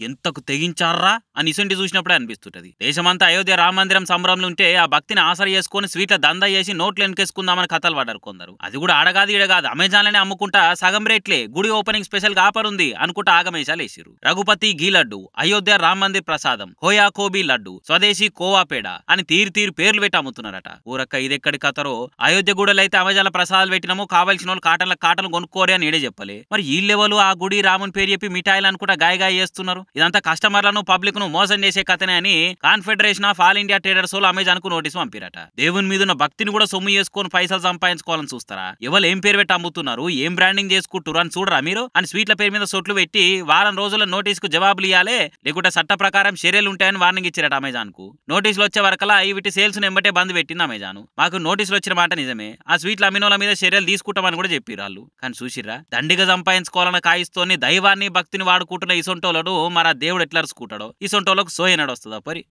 ఎంతకు తెగించారా అని ఇసంటి చూసినప్పుడే అనిపిస్తుంటది. దేశమంతా అయోధ్య రామ మందిరం సంబరంలో ఉంటే ఆ భక్తిని ఆసర చేసుకుని స్వీట్ల దందా చేసి నోట్లు ఎన్కేసుకుందామని కథలు పడ్డారు కొందరు. అది కూడా ఆడగాది ఈడగాదు అమెజాన్ లోనే అమ్ముకుంటా సగం రేట్లే గుడి ఓపెనింగ్ స్పెషల్ గా ఆఫర్ ఉంది అనుకుంటా ఆగమేషాలు వేసిరు. రఘుపతి గీ లడ్డు, అయోధ్య రామ మందిర్ ప్రసాదం, హోయా కోబీ లడ్డు, స్వదేశీ కోవా పేడ అని తీరు పేర్లు పెట్టి అమ్ముతున్నారట. ఊరక్క ఇదెక్కడి కథరో. అయోధ్య గుడిలో అయితే అమెజాన్ ప్రసాదాలు పెట్టినాము, కావాల్సిన వాళ్ళు కాటన్లు కొనుక్కోరే అని ఏడే చెప్పలే. మరి ఈ లెవెల్ ఆ గుడి రాముని పేరు చెప్పి మిఠాయిలు అనుకుంటా గాయ చేస్తున్నారు. ఇదంతా కస్టమర్లను పబ్లిక్ ను మోసం చేసే కథనే అని confederation of all India traders వాళ్ళు అమెజాన్ కు నోటీసు పంపిరట. దేవుని మీద ఉన్న భక్తిని కూడా సొమ్ము చేసుకొని పైసలు సంపాదించుకోవాలని చూస్తారా? ఎవరు ఏం పేరు పెట్టి అమ్ముతున్నారు, ఏం బ్రాండింగ్ చేసుకుంటారు అని చూడరా మీరు అని స్వీట్ల పేరు మీద సొట్లు పెట్టి వారం రోజుల నోటీస్ కు జవాబులు ఇవ్వాలి, లేకుంటే చట్ట ప్రకారం చర్యలు ఉంటాయని వార్నింగ్ ఇచ్చారట అమెజాన్ కు. నోటీసులు వచ్చే వరకలా వీటి సేల్స్ ఎంబటే బంద్ పెట్టింది అమెజాన్. మాకు నోటీసులు వచ్చిన మాట నిజమే, ఆ స్వీట్ల అమ్మినోళ్ళ మీద చర్యలు తీసుకుంటామని కూడా చెప్పిరు వాళ్ళు. కానీ చూసిర్రా, దండిగా సంపాదించుకోవాలన్న కాయిస్తోని దైవాన్ని భక్తిని వాడుకుంటున్న ఇసొంటోళ్ళను మరి ఆ దేవుడు ఎట్లా అరుచుకుంటాడో ఇసొంటోళ్ళకు సోయనాడు వస్తుందా పరి.